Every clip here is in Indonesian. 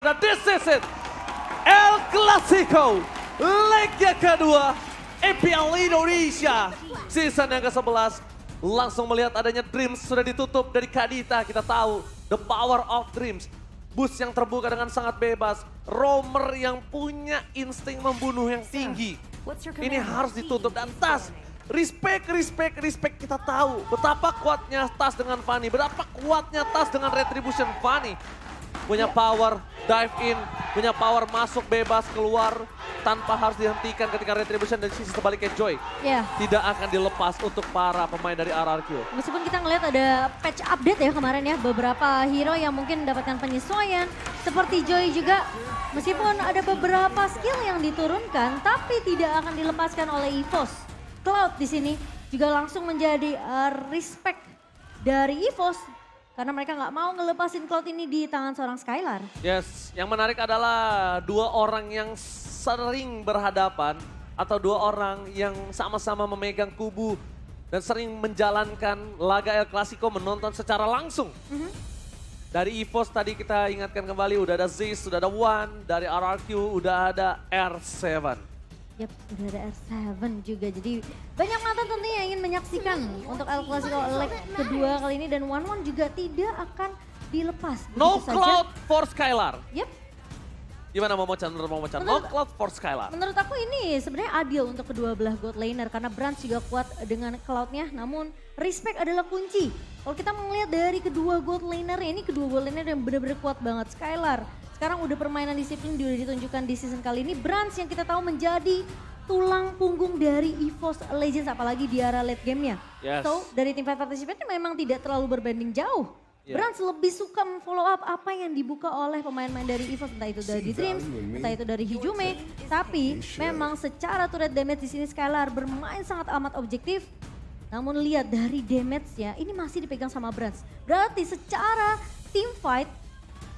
dan this is it. El Clasico, leg yang kedua, EPL Indonesia. Season yang ke-11, langsung melihat adanya Dreams sudah ditutup dari Kadita. Kita tahu, the power of Dreams. Bus yang terbuka dengan sangat bebas. Roamer yang punya insting membunuh yang tinggi. Ini harus ditutup dan Tas. Respect kita tahu betapa kuatnya Tas dengan Fanny. Betapa kuatnya Tas dengan Retribution Fanny. Punya power dive in, punya power masuk bebas keluar tanpa harus dihentikan ketika Retribution dari sisi sebaliknya Joy. Tidak akan dilepas untuk para pemain dari RRQ. Meskipun kita ngelihat ada patch update ya kemarin ya, beberapa hero yang mungkin mendapatkan penyesuaian. Seperti Joy juga, meskipun ada beberapa skill yang diturunkan, tapi tidak akan dilepaskan oleh EVOS. Cloud di sini juga langsung menjadi respect dari EVOS. Karena mereka nggak mau ngelepasin Cloud ini di tangan seorang Skylar. Yes, yang menarik adalah dua orang yang sering berhadapan atau dua orang yang sama-sama memegang kubu dan sering menjalankan laga El Clasico menonton secara langsung. Dari EVOS tadi kita ingatkan kembali udah ada Ziz, sudah ada One, dari RRQ udah ada R7. Yap, udah ada R7 juga. Jadi banyak mata tentunya yang ingin menyaksikan untuk El Clasico leg kedua kali ini. Dan One juga tidak akan dilepas. No Cloud for Skylar. Yap. Gimana mau Mocan? No Cloud for Skylar. Menurut aku ini sebenarnya adil untuk kedua belah God laner. Karena Brands juga kuat dengan Cloudnya. Namun respect adalah kunci. Kalau kita melihat dari kedua God laner, ini kedua God laner yang benar-benar kuat banget. Skylar. Sekarang udah permainan disiplin udah ditunjukkan di season kali ini. Brands yang kita tahu menjadi tulang punggung dari EVOS Legends apalagi di era late game-nya. So dari tim fight participant memang tidak terlalu berbanding jauh. Brands lebih suka follow up apa yang dibuka oleh pemain-pemain dari EVOS, entah itu dari Dreams, entah itu dari Hijume. Tapi memang secara turret damage di sini Skylar bermain sangat amat objektif. Namun lihat dari damage-nya ini masih dipegang sama Brands. Berarti secara team fight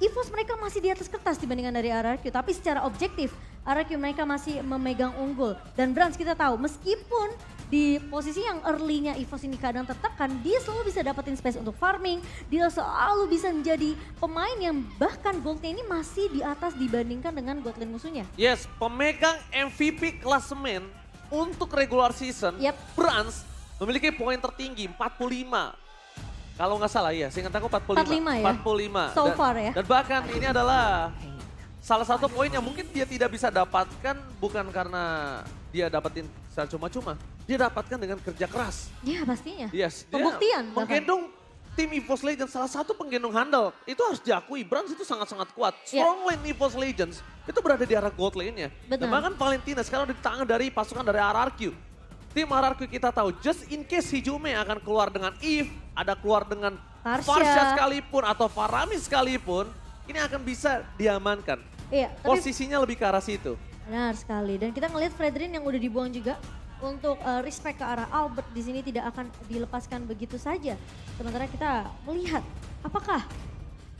EVOS mereka masih di atas kertas dibandingkan dari RRQ. Tapi secara objektif RRQ mereka masih memegang unggul. Dan Brands kita tahu meskipun di posisi yang early-nya EVOS ini kadang tertekan, dia selalu bisa dapetin space untuk farming. Dia selalu bisa menjadi pemain yang bahkan goldnya ini masih di atas dibandingkan dengan god lane musuhnya. Yes, pemegang MVP klasemen untuk regular season, Brands memiliki poin tertinggi 45. Kalau nggak salah ya, seingat aku 45. 45 ya? 45. So far ya. Dan bahkan ini adalah salah satu poin yang mungkin dia tidak bisa dapatkan bukan karena dia dapetin secara cuma-cuma. Dia dapatkan dengan kerja keras. Ya pastinya. Yes. Pembuktian. Menggendong tim EVOS Legends, salah satu penggendong handal. Itu harus diakui, Brands itu sangat-sangat kuat. Strong lane EVOS Legends itu berada di arah gold lane-nya. Dan bahkan Valentina sekarang di tangan dari pasukan dari RRQ. Tim RRQ kita tahu, just in case Hijume akan keluar dengan Eve, ada keluar dengan Farsha sekalipun atau Farami sekalipun, ini akan bisa diamankan. Posisinya lebih ke arah situ. Benar sekali, dan kita ngelihat Fredrin yang udah dibuang juga untuk respect ke arah Albert di sini tidak akan dilepaskan begitu saja. Sementara kita melihat apakah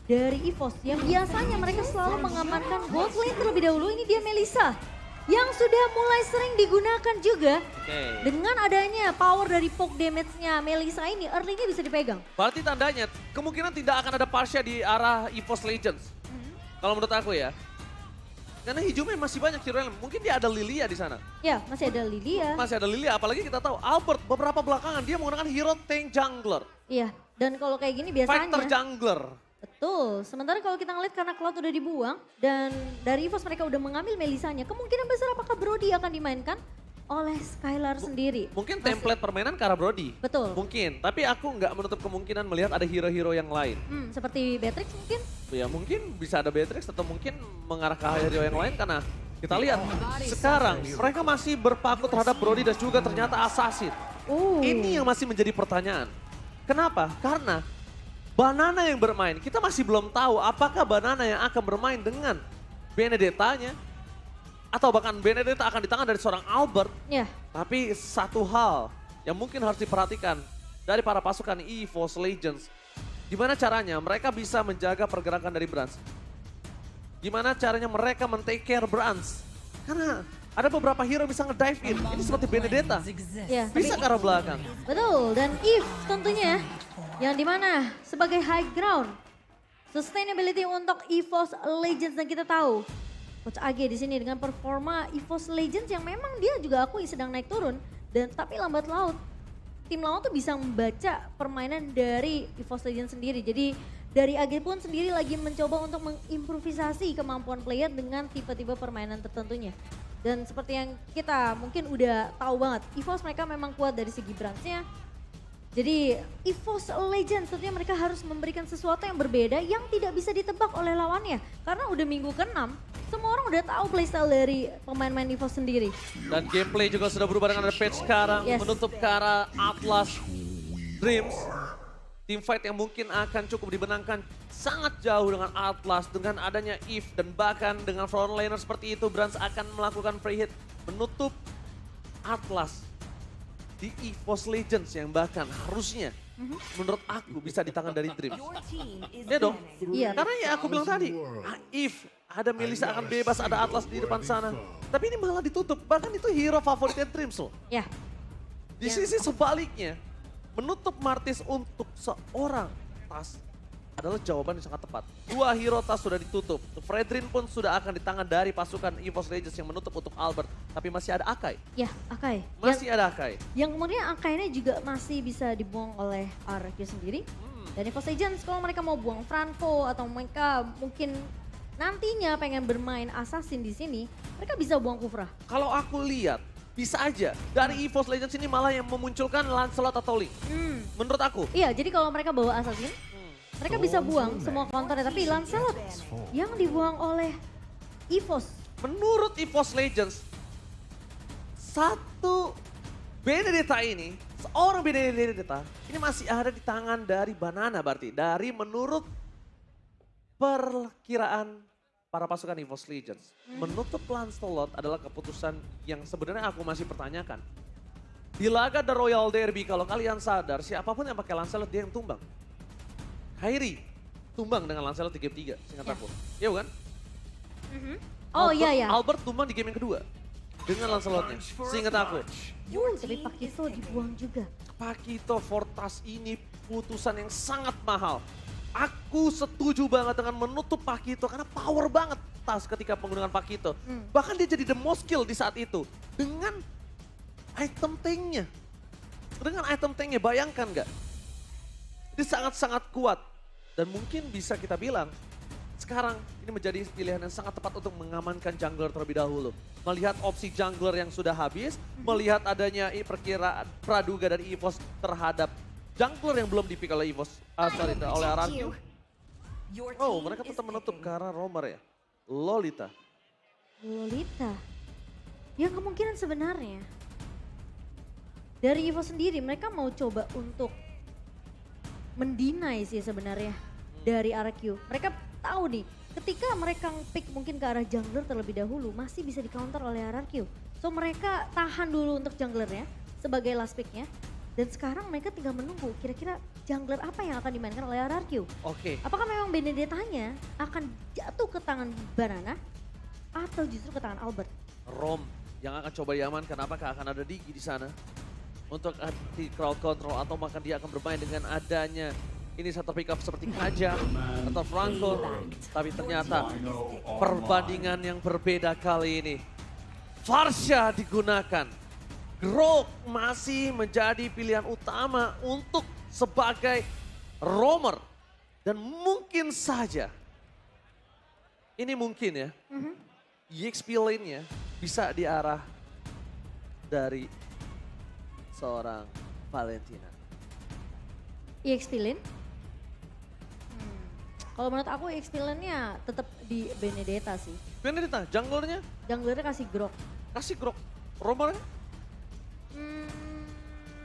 dari EVOS yang biasanya mereka selalu mengamankan gold lane terlebih dahulu, ini dia Melissa. Yang sudah mulai sering digunakan juga dengan adanya power dari poke damage-nya Melissa ini, early-nya bisa dipegang. Berarti tandanya kemungkinan tidak akan ada Farsha di arah EVOS Legends. Kalau menurut aku ya. Karena Hijume masih banyak hero yang mungkin dia ada Lilia di sana. Ya, masih ada Lilia. Masih ada Lilia, apalagi kita tahu Albert beberapa belakangan dia menggunakan hero tank jungler. Iya, dan kalau kayak gini biasanya fighter jungler. Betul, sementara kalau kita ngeliat karena Cloud udah dibuang dan dari EVOS mereka udah mengambil Melissanya, kemungkinan besar apakah Brody akan dimainkan oleh Skylar sendiri. Mungkin template permainan ke arah Brody. Betul. Mungkin, tapi aku nggak menutup kemungkinan melihat ada hero-hero yang lain. Seperti Beatrix mungkin? Ya mungkin bisa ada Beatrix atau mungkin mengarah ke hero yang lain karena kita lihat sekarang mereka masih berpaku terhadap Brody dan juga ternyata Assassin. Ini yang masih menjadi pertanyaan. Kenapa? Karena Banana yang bermain, kita masih belum tahu apakah Banana yang akan bermain dengan Benedetta-nya. Atau bahkan Benedetta akan di tangan dari seorang Albert. Tapi satu hal yang mungkin harus diperhatikan dari para pasukan EVOS Legends. Gimana caranya mereka bisa menjaga pergerakan dari Brands. Gimana caranya mereka men-take care Brands. Karena ada beberapa hero bisa nge-dive in. Ini seperti Benedetta. Bisa ke arah belakang. Betul, dan Eve tentunya yang dimana sebagai high ground Sustainability untuk EVOS Legends dan kita tahu Coach AG di sini dengan performa EVOS Legends yang memang dia juga akui sedang naik turun dan tapi lambat laut tim lawan tuh bisa membaca permainan dari EVOS Legends sendiri. Jadi dari AG pun sendiri lagi mencoba untuk mengimprovisasi kemampuan player dengan tipe-tipe permainan tertentunya. Dan seperti yang kita mungkin udah tahu banget, EVOS mereka memang kuat dari segi branch-nya. Jadi EVOS Legends tentunya mereka harus memberikan sesuatu yang berbeda yang tidak bisa ditebak oleh lawannya. Karena udah minggu ke-6, semua orang udah tahu playstyle dari pemain-pemain EVOS sendiri. Dan gameplay juga sudah berubah dengan ada patch sekarang, menutup ke arah Atlas Dreams. Teamfight yang mungkin akan cukup dibenangkan sangat jauh dengan Atlas, dengan adanya Eve dan bahkan dengan frontliner seperti itu, Brans akan melakukan free hit menutup Atlas di EVOS Legends yang bahkan harusnya menurut aku bisa di tangan dari Dreams. Ya dong, karena ya aku bilang tadi, Eve, ada Melissa akan bebas, ada Atlas di depan sana. Tapi ini malah ditutup, bahkan itu hero favoritnya Dreams loh. Ya. Di sisi sebaliknya, menutup Martis untuk seorang Tas adalah jawaban yang sangat tepat. Dua hero Tas sudah ditutup. Fredrin pun sudah akan di tangan dari pasukan EVOS Legends yang menutup untuk Albert. Tapi masih ada Akai. Ya, Akai. Masih ada Akai. Yang kemudian Akainya juga masih bisa dibuang oleh RQ sendiri. Dan EVOS Legends kalau mereka mau buang Franco atau mereka mungkin nantinya pengen bermain Assassin di sini, mereka bisa buang Kufra. Kalau aku lihat, bisa aja dari EVOS Legends ini malah yang memunculkan Lancelot atau Link. Menurut aku. Iya, jadi kalau mereka bawa Assassin, mereka bisa buang semua counternya. Tapi Lancelot yang dibuang oleh EVOS. Menurut EVOS Legends, satu Benedetta ini, seorang Benedetta, ini masih ada di tangan dari Banana berarti. Dari menurut perkiraan para pasukan EVOS Legends. Menutup Lancelot adalah keputusan yang sebenarnya aku masih pertanyakan. Di laga The Royal Derby, kalau kalian sadar, siapapun yang pakai Lancelot dia yang tumbang. Kairi tumbang dengan Lancelot di game 3, seingat aku. Iya bukan? Oh Albert, iya. Albert tumbang di game yang kedua. Dengan Lancelotnya, seingat aku. Tapi Pakito dibuang juga. Pakito Fortas ini putusan yang sangat mahal. Aku setuju banget dengan menutup Pakito karena power banget Tas ketika penggunaan Pakito. Bahkan dia jadi the most kill di saat itu. Dengan item tanknya. Dengan item tanknya, bayangkan nggak? Dia sangat-sangat kuat. Dan mungkin bisa kita bilang, sekarang ini menjadi pilihan yang sangat tepat untuk mengamankan jungler terlebih dahulu. Melihat opsi jungler yang sudah habis, melihat adanya perkiraan praduga dari EVOS terhadap jungler yang belum dipick oleh EVOS, oleh RRQ. Oh, mereka tetap menutup ke arah Romer ya. Lolita. Yang kemungkinan sebenarnya dari EVOS sendiri mereka mau coba untuk mendinai sih sebenarnya dari RRQ. Mereka tahu nih, ketika mereka pick mungkin ke arah jungler terlebih dahulu, masih bisa di counter oleh RRQ. So mereka tahan dulu untuk junglernya sebagai last picknya. Dan sekarang mereka tinggal menunggu kira-kira jungler apa yang akan dimainkan oleh RRQ. Oke. Apakah memang Benedettanya akan jatuh ke tangan Banana atau justru ke tangan Albert? Rom yang akan coba diamankan, apakah akan ada Digi di sana? Untuk di crowd control atau maka dia akan bermain dengan adanya ini satu pick up seperti Kaja atau Franco. Tapi ternyata perbandingan yang berbeda kali ini. Farsha digunakan. Grok masih menjadi pilihan utama untuk sebagai roamer. Dan mungkin saja, ini mungkin ya, EXP lane-nya bisa diarah dari seorang Valentina. EXP lane? Kalau menurut aku EXP lane-nya tetap di Benedetta sih. Benedetta, junglernya? Junglernya kasih Grok. Kasih Grok. Romernya?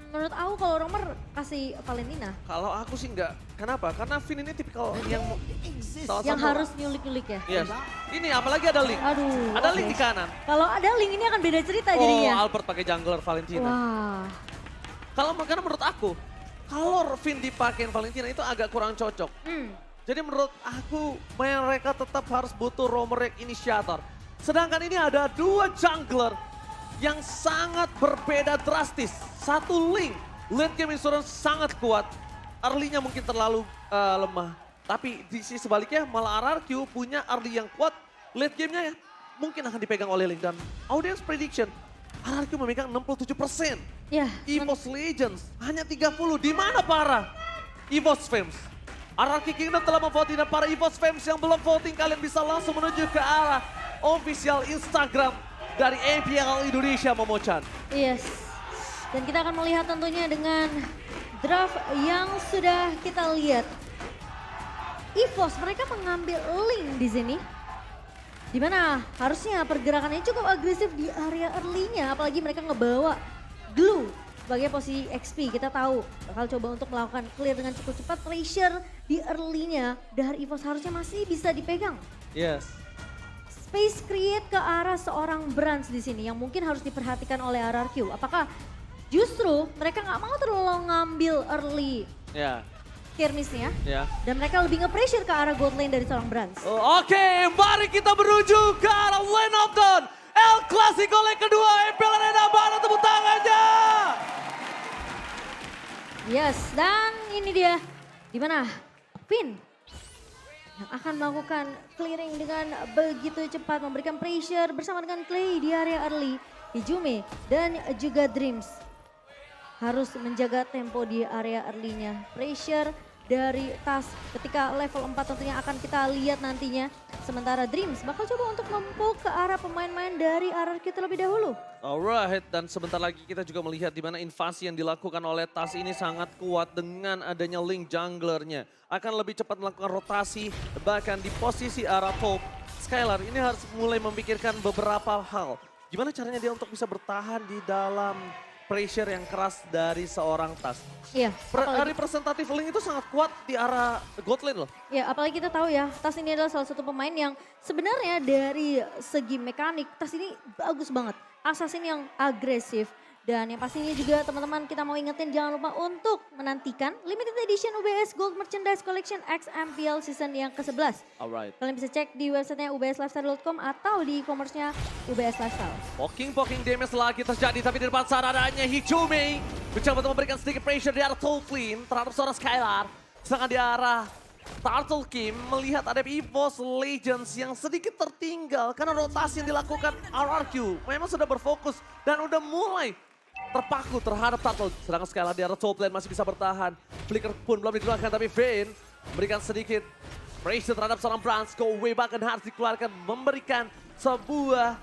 Menurut aku kalau Romer kasih Valentina. Kalau aku sih enggak. Kenapa? Karena Finn ini tipikal yang yang harus nyulik-nyulik ya? Yes. Ini apalagi ada Link. Aduh. Ada Link di kanan. Kalau ada Link ini akan beda cerita jadinya. Oh, Albert pakai jungler Valentina. Wah. Karena menurut aku, kalau Finn dipakein Valentina itu agak kurang cocok. Jadi menurut aku mereka tetap harus butuh roamer initiator. Sedangkan ini ada dua jungler yang sangat berbeda drastis. Satu Link, late game insurance sangat kuat. Early-nya mungkin terlalu lemah. Tapi di sisi sebaliknya malah RRQ punya early yang kuat. Late gamenya ya mungkin akan dipegang oleh Link. Dan audience prediction, RRQ memegang 67%. Ya. EVOS Legends hanya 30. Di mana para EVOS fans? RRQ Kingdom telah memvoting dan para EVOS fans yang belum voting kalian bisa langsung menuju ke arah official Instagram dari MPL Indonesia, Momo-chan. Yes. Dan kita akan melihat tentunya dengan draft yang sudah kita lihat. EVOS mereka mengambil Link di sini. Dimana harusnya pergerakannya cukup agresif di area early-nya. Apalagi mereka ngebawa Glue sebagai posisi XP. Kita tahu bakal coba untuk melakukan clear dengan cukup cepat. Pressure di early-nya dari EVOS harusnya masih bisa dipegang. Yes. Space create ke arah seorang Brans di sini yang mungkin harus diperhatikan oleh RRQ. Apakah justru mereka nggak mau terlalu ngambil early skirmish-nya dan mereka lebih nge-pressure ke arah gold lane dari seorang Brans. Oke, mari kita menuju ke arah Lane of Dawn. El Clasico leg kedua MPL Arena, mana tepuk tangannya? Yes, dan ini dia dimana Finn yang akan melakukan clearing dengan begitu cepat, memberikan pressure bersama dengan Clay di area early. Ijume dan juga Dreams harus menjaga tempo di area early-nya. Pressure dari Tas ketika level 4 tentunya akan kita lihat nantinya. Sementara Dreams bakal coba untuk mempuk ke arah pemain-pemain dari RRQ terlebih dahulu. Alright, dan sebentar lagi kita juga melihat di mana invasi yang dilakukan oleh Tas ini sangat kuat dengan adanya Link junglernya. Akan lebih cepat melakukan rotasi, bahkan di posisi arah top. Skylar ini harus mulai memikirkan beberapa hal. Gimana caranya dia untuk bisa bertahan di dalam pressure yang keras dari seorang Tas. Iya. Representatif Link itu sangat kuat di arah God lane loh. Ya, apalagi kita tahu ya, Tas ini adalah salah satu pemain yang sebenarnya dari segi mekanik, Tas ini bagus banget. Assassin yang agresif. Dan yang pastinya juga teman-teman kita mau ingetin jangan lupa untuk menantikan Limited Edition UBS Gold Merchandise Collection XMPL Season yang ke-11. Alright. Kalian bisa cek di websitenya ubslifestyle.com atau di e-commerce-nya UBS Lifestyle. Poking damage lagi terjadi tapi di depan sana adanya Hichume. Mencoba untuk memberikan sedikit pressure di arah top lane terhadap seorang Skylar. Sedangkan di arah Turtle King melihat ada EVOS Legends yang sedikit tertinggal karena rotasi yang dilakukan RRQ. Memang sudah berfokus dan udah mulai terpaku terhadap Turtle. Sedangkan Skylar di arah top lane masih bisa bertahan. Flicker pun belum dikeluarkan tapi Vayne memberikan sedikit pressure terhadap seorang Brans. Go away bahkan harus dikeluarkan memberikan sebuah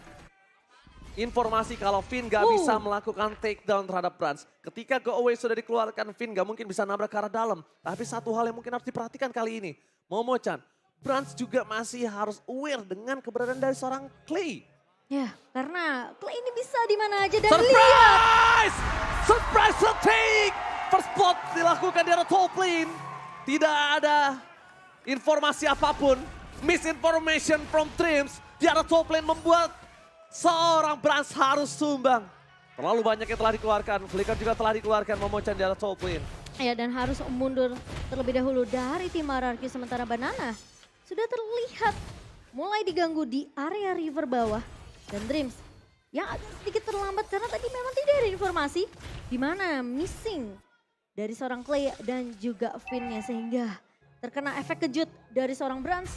informasi kalau Finn gak bisa melakukan takedown terhadap Brans. Ketika go away sudah dikeluarkan, Finn gak mungkin bisa nabrak ke arah dalam. Tapi satu hal yang mungkin harus diperhatikan kali ini. Momo-chan, Brans juga masih harus aware dengan keberadaan dari seorang Clay. Ya, karena Clay ini bisa di mana aja dan Surprise! Surprise take! First blood dilakukan di arah top lane. Tidak ada informasi apapun. Misinformation from Dreams di arah top lane membuat seorang Brans harus sumbang. Terlalu banyak yang telah dikeluarkan. Flicker juga telah dikeluarkan, Momo-chan di arah top lane. Ya, dan harus mundur terlebih dahulu dari tim RRQ. Sementara Banana sudah terlihat mulai diganggu di area river bawah. Dan Dreams yang agak sedikit terlambat karena tadi memang tidak ada informasi di mana missing dari seorang Clay dan juga Finn-nya. Sehingga terkena efek kejut dari seorang Brans.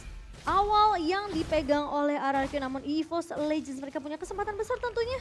Awal yang dipegang oleh RRQ, namun EVOS Legends mereka punya kesempatan besar tentunya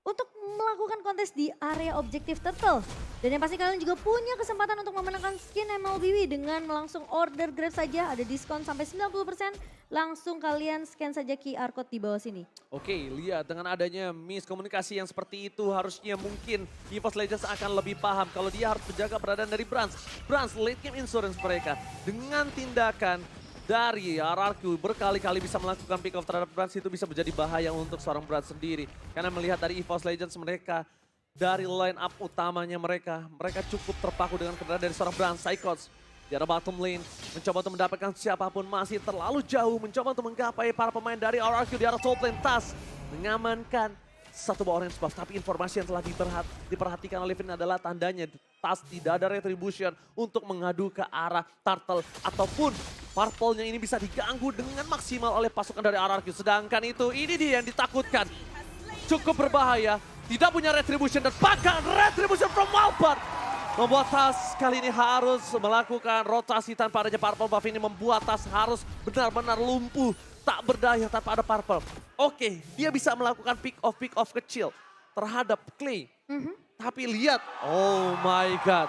untuk melakukan kontes di area objektif Turtle. Dan yang pasti kalian juga punya kesempatan untuk memenangkan skin MLBB dengan langsung order Grab saja. Ada diskon sampai 90%. Langsung kalian scan saja QR code di bawah sini. Oke, lihat dengan adanya miskomunikasi yang seperti itu harusnya mungkin EVOS Legends akan lebih paham kalau dia harus menjaga keberadaan dari Brans. Brans late game insurance mereka dengan tindakan dari RRQ berkali-kali bisa melakukan pick off terhadap Brans itu bisa menjadi bahaya untuk seorang Brans sendiri. Karena melihat dari EVOS Legends mereka, dari line up utamanya mereka cukup terpaku dengan keberadaan dari seorang Brans. Psychots di arah bottom lane, mencoba untuk mendapatkan siapapun masih terlalu jauh, mencoba untuk menggapai para pemain dari RRQ di arah top lane. Tas mengamankan satu buah orange buff, tapi informasi yang telah diperhatikan oleh Finn adalah tandanya Tas tidak ada retribution untuk mengadu ke arah Turtle ataupun Purple-nya ini bisa diganggu dengan maksimal oleh pasukan dari RRQ. Sedangkan ini dia yang ditakutkan. Cukup berbahaya, tidak punya retribution dan bahkan retribution from Walpert membuat Tas kali ini harus melakukan rotasi tanpa adanya Purple Buff ini membuat Tas harus benar-benar lumpuh. Tak berdaya tanpa ada Purple. Oke, dia bisa melakukan pick off kecil terhadap Clay. Tapi lihat, oh my god.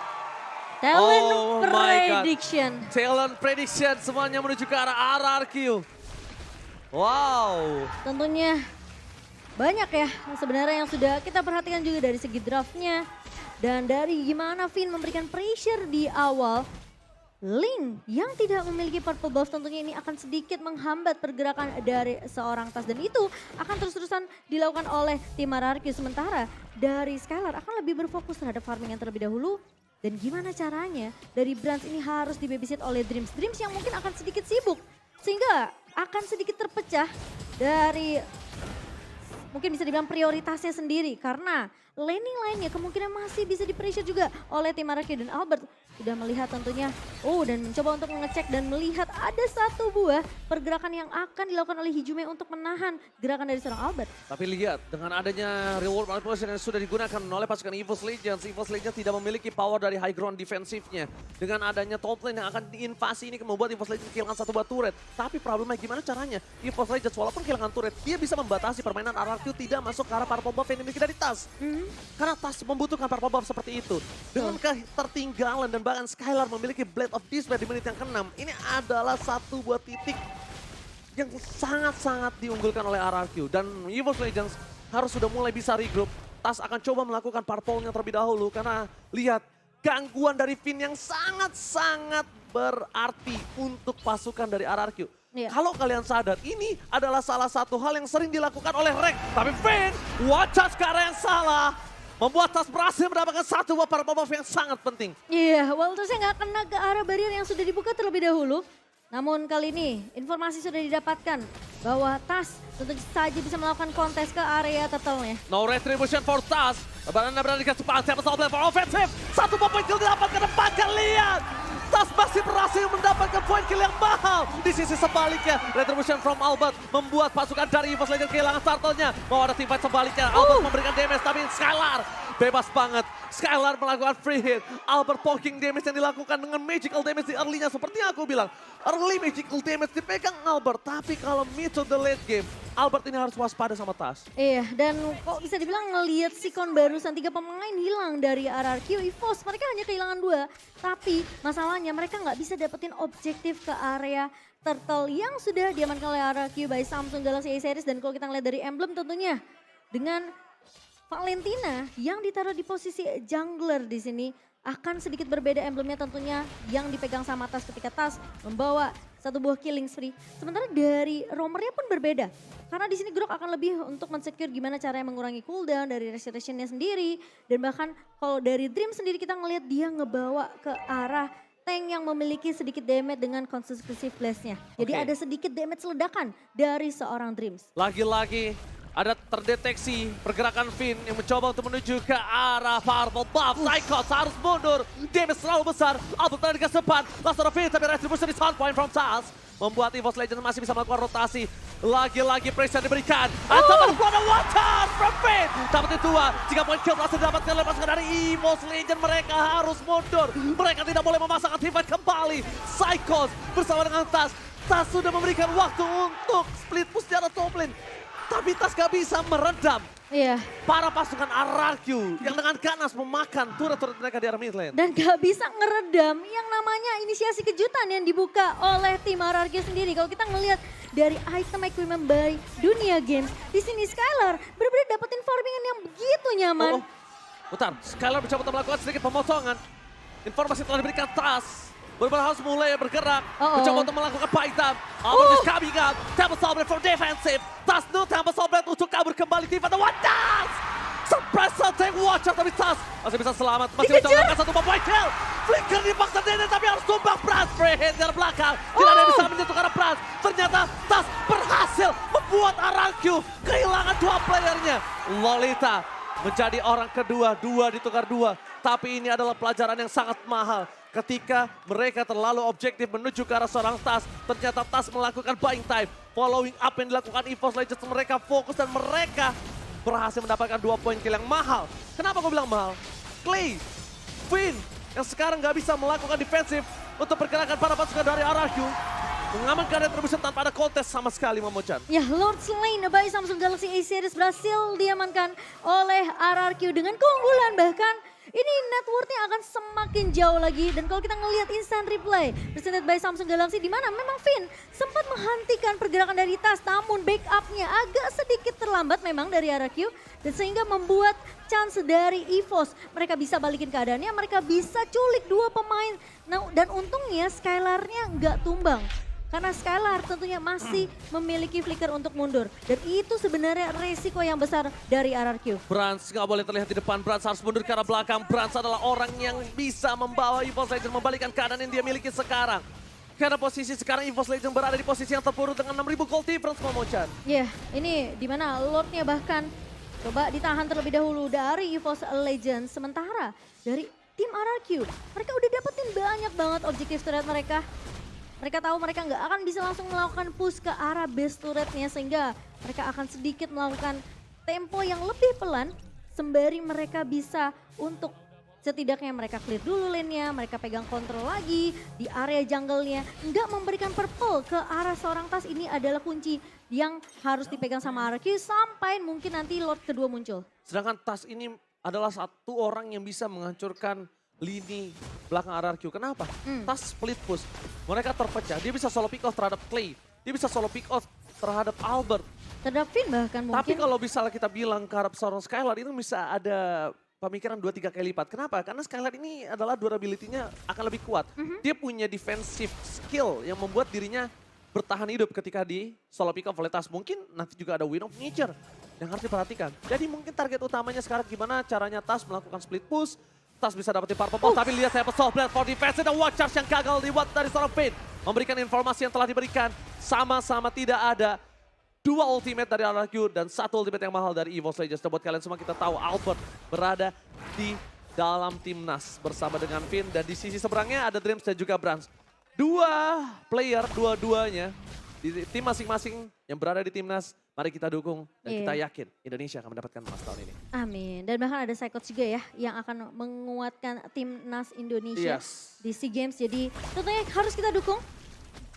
Talent prediction. Talent prediction semuanya menuju ke arah RRQ. Wow. Tentunya banyak ya sebenarnya yang sudah kita perhatikan juga dari segi draftnya. Dan dari gimana Finn memberikan pressure di awal. Link yang tidak memiliki purple buff tentunya ini akan sedikit menghambat pergerakan dari seorang Tas. Dan itu akan terus-terusan dilakukan oleh tim RRQ. Sementara dari Skylar akan lebih berfokus terhadap farming yang terlebih dahulu. Dan gimana caranya dari Brands ini harus dibabysit oleh Dreams. Dreams yang mungkin akan sedikit sibuk. Sehingga akan sedikit terpecah dari mungkin bisa dibilang prioritasnya sendiri. Karena laning lainnya kemungkinan masih bisa di-pressure juga oleh tim RRQ. Dan Albert sudah melihat tentunya, dan mencoba untuk mengecek dan melihat ada satu buah pergerakan yang akan dilakukan oleh Hijume untuk menahan gerakan dari seorang Albert. Tapi lihat, dengan adanya reward manipulation yang sudah digunakan oleh pasukan EVOS Legends tidak memiliki power dari high ground defensifnya. Dengan adanya top lane yang akan diinvasi ini membuat EVOS Legends kehilangan satu buah turret. Tapi problemnya gimana caranya? EVOS Legends walaupun kehilangan turret, dia bisa membatasi permainan RRQ tidak masuk ke arah purple buff yang dimiliki dari Tas. Karena Tas membutuhkan purple buff seperti itu. Dengan ketertinggalan dan bahkan Skylar memiliki Blade of Despair di menit yang ke-6. Ini adalah satu buah titik yang sangat-sangat diunggulkan oleh RRQ. Dan EVOS Legends harus sudah mulai bisa regroup. Tas akan coba melakukan purple-nya terlebih dahulu. Karena lihat gangguan dari Finn yang sangat-sangat berarti untuk pasukan dari RRQ. Kalau kalian sadar, ini adalah salah satu hal yang sering dilakukan oleh Rek. Tapi Finn, wajah sekarang yang salah. Membuat Tas berhasil mendapatkan satu buah purple buff yang sangat penting. Iya, Waltersnya nggak kena ke arah barrier yang sudah dibuka terlebih dahulu. Namun kali ini informasi sudah didapatkan bahwa Tas tentu saja bisa melakukan kontes ke area turtle-nya. No retribution for Tas. Lebaran berada di kesempatan siapa soal for offensive. Satu buah point kill didapatkan dan bahkan lihat. Tas masih berhasil mendapatkan point kill yang mahal. Di sisi sebaliknya, retribution from Albert membuat pasukan dari EVOS Legends kehilangan turtle-nya. Mau ada teamfight sebaliknya, Albert memberikan damage tapi Skylar bebas banget. Skylar melakukan free hit. Albert poking damage yang dilakukan dengan magical damage di early-nya. Seperti yang aku bilang, early magical damage dipegang Albert. Tapi kalau mid to the late game, Albert ini harus waspada sama Tas. Iya, dan kok bisa dibilang ngelihat Sikon barusan 3 pemain hilang dari RRQ, EVOS mereka hanya kehilangan 2. Tapi masalahnya mereka nggak bisa dapetin objektif ke area turtle yang sudah diamankan oleh RRQ by Samsung Galaxy A Series. Dan kalau kita ngeliat dari emblem tentunya dengan Valentina yang ditaruh di posisi jungler di sini akan sedikit berbeda emblemnya tentunya yang dipegang sama Tas ketika Tas membawa satu buah killing spree. Sementara dari roamernya pun berbeda. Karena di sini Grok akan lebih untuk men-secure gimana caranya mengurangi cooldown dari restoration-nya sendiri. Dan bahkan kalau dari Dream sendiri kita ngelihat dia ngebawa ke arah tank yang memiliki sedikit damage dengan consecutive blast-nya. Jadi ada sedikit damage ledakan dari seorang Dreams. Lagi-lagi ada terdeteksi pergerakan Finn yang mencoba untuk menuju ke arah purple buff. Psychos harus mundur. Damage terlalu besar. Albert berada di kesepan. Last of Finn tapi retribution is on point from Tas. Membuat EVOS Legends masih bisa melakukan rotasi. Lagi-lagi pressure diberikan. Ancaman kepada water from Finn. Dapat itu jika poin kill berhasil didapatkan oleh pasukan dari EVOS Legends, mereka harus mundur. Mereka tidak boleh memasangkan teamfight kembali. Psychos bersama dengan Tas. Tas sudah memberikan waktu untuk split push secara top lane. Tapi Tas gak bisa meredam para pasukan RRQ yang dengan ganas memakan turret-turret mereka di arah mid lane. Dan gak bisa ngeredam yang namanya inisiasi kejutan yang dibuka oleh tim RRQ sendiri. Kalau kita ngelihat dari item equipment by Dunia Games, di sini Skylar benar-benar dapetin farmingan yang begitu nyaman. Bentar, Skylar mencoba untuk melakukan sedikit pemotongan. Informasi telah diberikan Tas. Benar-benar harus mulai bergerak, mencoba untuk melakukan paitam. Albert is coming up, Temple Soulblade from defensive. Tas no Temple Soulblade untuk kabur kembali tim pada Wadas. Surprise attack Watcher tapi Tas masih bisa selamat, masih bisa melakukan satu point kill. Flicker dipaksa Dede tapi harus tumbang Prans. Free hit dari belakang, tidak ada yang bisa menyentuh karena Prans. Ternyata Tas berhasil membuat RRQ kehilangan 2 playernya. Lolita menjadi orang kedua, 2 ditukar 2. Tapi ini adalah pelajaran yang sangat mahal. Ketika mereka terlalu objektif menuju ke arah seorang Tas, ternyata Tas melakukan buying time. Following up yang dilakukan EVOS Legends, mereka fokus dan mereka berhasil mendapatkan 2 poin kill yang mahal. Kenapa gue bilang mahal? Clay, Finn, yang sekarang nggak bisa melakukan defensif untuk pergerakan para pasukan dari RRQ. Mengamankan retribution tanpa ada kontes sama sekali, Momochan. Ya, Lord Slain by Samsung Galaxy A-Series berhasil diamankan oleh RRQ dengan keunggulan. Bahkan ini net worth-nya akan semakin jauh lagi. Dan kalau kita ngelihat instant replay presented by Samsung Galaxy, di mana memang Finn sempat menghentikan pergerakan dari Tas, namun backup-nya agak sedikit terlambat memang dari RRQ. Dan sehingga membuat chance dari EVOS. Mereka bisa balikin keadaannya, mereka bisa culik dua pemain. Nah, dan untungnya Skylar-nya nggak tumbang. Karena Skylar tentunya masih memiliki flicker untuk mundur. Dan itu sebenarnya resiko yang besar dari RRQ. Brans nggak boleh terlihat di depan, Brans harus mundur ke arah belakang. Brans adalah orang yang bisa membawa EVOS Legends membalikkan keadaan yang dia miliki sekarang. Karena posisi sekarang EVOS Legends berada di posisi yang terpuruk dengan 6.000 gold difference, Momochan. Ya, ini dimana Lordnya bahkan coba ditahan terlebih dahulu dari EVOS Legends. Sementara dari tim RRQ, mereka udah dapetin banyak banget objektif turret mereka. Mereka tahu mereka nggak akan bisa langsung melakukan push ke arah base turretnya, sehingga mereka akan sedikit melakukan tempo yang lebih pelan sembari mereka bisa untuk setidaknya mereka clear dulu lane-nya, mereka pegang kontrol lagi di area jungle-nya. Nggak memberikan purple ke arah seorang Tas, ini adalah kunci yang harus dipegang sama RRQ sampai mungkin nanti Lord kedua muncul. Sedangkan Tas ini adalah satu orang yang bisa menghancurkan lini belakang RRQ. Kenapa? Tas split push. Mereka terpecah. Dia bisa solo pick off terhadap Clay. Dia bisa solo pick off terhadap Albert. Terhadap Finn bahkan mungkin. Tapi kalau misalnya kita bilang ke arah seorang Skylar itu bisa ada pemikiran 2-3 kali lipat. Kenapa? Karena Skylar ini adalah durability-nya akan lebih kuat. Dia punya defensive skill yang membuat dirinya bertahan hidup ketika di solo pick off oleh Tas. Mungkin nanti juga ada Wind of Nature yang harus diperhatikan. Jadi mungkin target utamanya sekarang gimana caranya Tas melakukan split push. Tas bisa dapetin purple ball, tapi lihat saya pesawat blast for defense dan watch charge yang gagal dibuat dari seorang Finn. Memberikan informasi yang telah diberikan, sama-sama tidak ada. Dua ultimate dari RRQ dan satu ultimate yang mahal dari EVOS Legends. Dan buat kalian semua kita tahu Albert berada di dalam timnas bersama dengan Finn. Dan di sisi seberangnya ada Dreams dan juga Brans. Dua player, dua-duanya di tim masing-masing yang berada di timnas. Mari kita dukung dan kita yakin Indonesia akan mendapatkan emas tahun ini. Amin. Dan bahkan ada Psychots juga ya yang akan menguatkan timnas Indonesia di SEA Games. Jadi tentunya harus kita dukung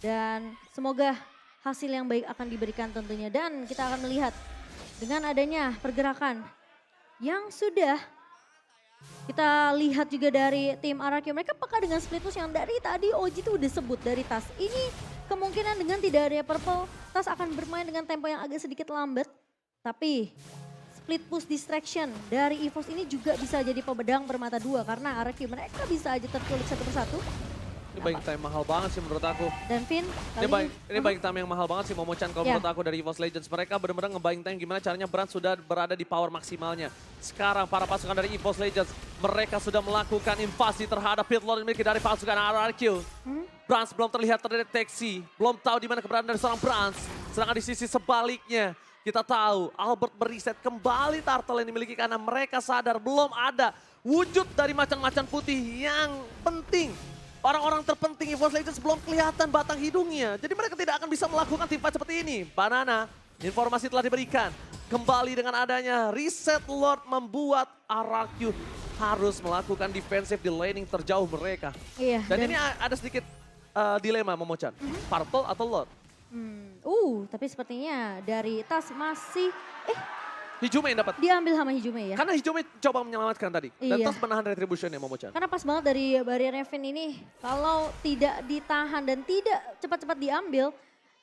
dan semoga hasil yang baik akan diberikan tentunya. Dan kita akan melihat dengan adanya pergerakan yang sudah kita lihat juga dari tim RRQ. Mereka peka dengan split push yang dari tadi Oji itu udah sebut dari Tas. Ini kemungkinan dengan tidak adanya purple, Tas akan bermain dengan tempo yang agak sedikit lambat. Tapi split push distraction dari EVOS ini juga bisa jadi pemedang bermata dua. Karena RRQ mereka bisa aja terculik satu persatu. Ini buying time mahal banget sih menurut aku. Dan Finn ini buying time yang mahal banget sih Momochan kalau menurut aku dari EVOS Legends. Mereka benar-benar nge-buying time gimana caranya Brand sudah berada di power maksimalnya. Sekarang para pasukan dari EVOS Legends, mereka sudah melakukan invasi terhadap pit lord dimiliki dari pasukan RRQ. Brand belum terlihat terdeteksi, belum tahu di mana keberadaan dari seorang Brand. Sedangkan di sisi sebaliknya, kita tahu Albert mereset kembali turtle yang dimiliki karena mereka sadar belum ada wujud dari macan-macan putih yang penting. Orang-orang terpenting EVOS Legends belum kelihatan batang hidungnya. Jadi mereka tidak akan bisa melakukan teamfight seperti ini. Banana, informasi telah diberikan. Kembali dengan adanya reset Lord membuat RRQ harus melakukan defensif di laning terjauh mereka. Iya, dan ini ada sedikit dilema Momochan. Purple atau Lord? Tapi sepertinya dari Tas masih... Hijume yang dapat. Diambil sama Hijume ya. Karena Hijume coba menyelamatkan tadi. Dan Iya. Tas menahan retribution ya Momochan. Karena pas banget dari barrier Finn ini, kalau tidak ditahan dan tidak cepat-cepat diambil,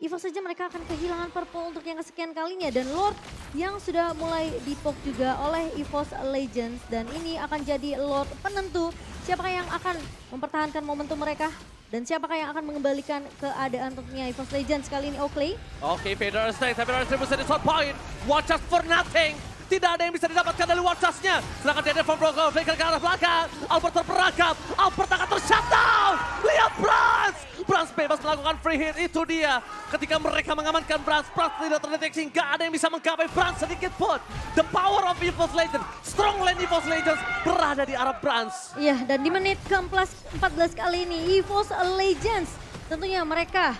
EVOS saja mereka akan kehilangan purple untuk yang kesekian kalinya. Dan Lord yang sudah mulai dipoke juga oleh EVOS Legends. Dan ini akan jadi Lord penentu siapakah yang akan mempertahankan momentum mereka. Dan siapakah yang akan mengembalikan keadaan tentunya EVOS Legends kali ini Oakley. Oke, Vader Snake, tapi retribution di shot point. Watch us for nothing. Tidak ada yang bisa didapatkan dari watch us-nya. Sedangkan dia from Brogo, flicker ke arah belakang. Albert terperangkap, Albert akan ter-shutdown. Lihat Brans. Brans bebas melakukan free hit, itu dia. Ketika mereka mengamankan Brans, Brans tidak terdeteksi. Nggak ada yang bisa menggapai Brans sedikit pun. The power of EVOS Legends, strong lane EVOS Legends berada di arah Brans. Iya, dan di menit ke-14 kali ini EVOS Legends tentunya mereka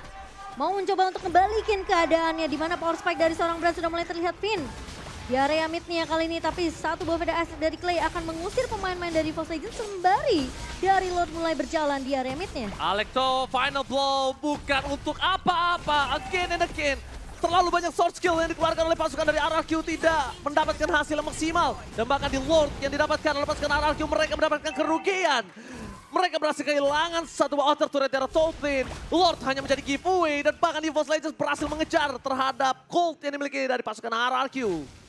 mau mencoba untuk kembalikan keadaannya di mana power spike dari seorang Brand sudah mulai terlihat. Finn di area midnya kali ini. Tapi satu buah Veda Asset dari Clay akan mengusir pemain-pemain dari EVOS Legends sembari dari Lord mulai berjalan di area midnya. Alecto final blow bukan untuk apa-apa, again and again. Terlalu banyak sword skill yang dikeluarkan oleh pasukan dari RRQ tidak mendapatkan hasil yang maksimal. Dan bahkan di Lord yang didapatkan oleh pasukan RRQ mereka mendapatkan kerugian. Mereka berhasil kehilangan satu outer turret dari top lane. Lord hanya menjadi giveaway dan bahkan EVOS Legends berhasil mengejar terhadap gold yang dimiliki dari pasukan RRQ.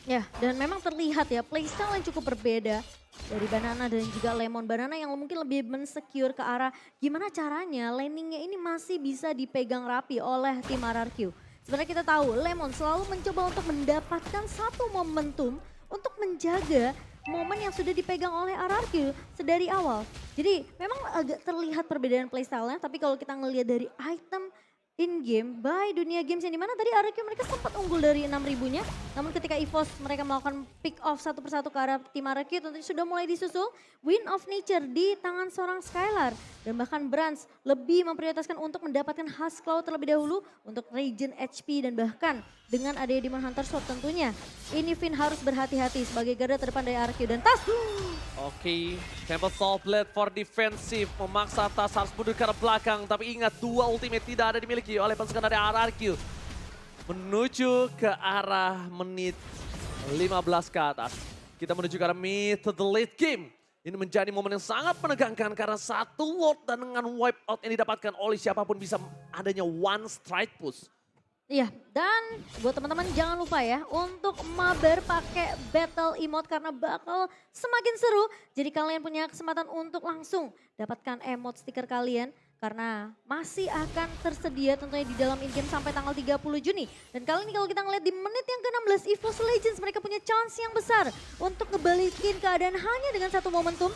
Ya, dan memang terlihat ya playstyle yang cukup berbeda dari Banana dan juga Lemon. Banana yang mungkin lebih mensecure ke arah gimana caranya laningnya ini masih bisa dipegang rapi oleh tim RRQ. Sebenarnya kita tahu Lemon selalu mencoba untuk mendapatkan satu momentum untuk menjaga momen yang sudah dipegang oleh RRQ sedari awal. Jadi memang agak terlihat perbedaan playstyle-nya, tapi kalau kita ngelihat dari item in-game by Dunia Games yang dimana tadi RRQ mereka sempat unggul dari 6.000-nya. Namun ketika EVOS mereka melakukan pick off satu persatu ke arah tim RRQ tentunya sudah mulai disusul. Win of Nature di tangan seorang Skylar. Dan bahkan Brands lebih memprioritaskan untuk mendapatkan Husk Claw terlebih dahulu untuk regen HP dan bahkan dengan adanya Demon Hunter Sword tentunya. Ini Finn harus berhati-hati sebagai garda terdepan dari RRQ dan Tas. Oke, Temple Soul Blade for defensive memaksa Tas harus mundur ke arah belakang. Tapi ingat dua ultimate tidak ada dimiliki oleh pasukan dari RRQ. Menuju ke arah menit 15 ke atas. Kita menuju ke arah mid to the late game. Ini menjadi momen yang sangat menegangkan karena satu Lord dan dengan wipe out yang didapatkan oleh siapapun bisa adanya one strike push. Iya, dan buat teman-teman jangan lupa ya untuk mabar pakai battle emote karena bakal semakin seru. Jadi kalian punya kesempatan untuk langsung dapatkan emote stiker kalian karena masih akan tersedia tentunya di dalam in-game sampai tanggal 30 Juni. Dan kali ini kalau kita ngeliat di menit yang ke-16 EVOS Legends mereka punya chance yang besar untuk ngebalikin keadaan hanya dengan satu momentum.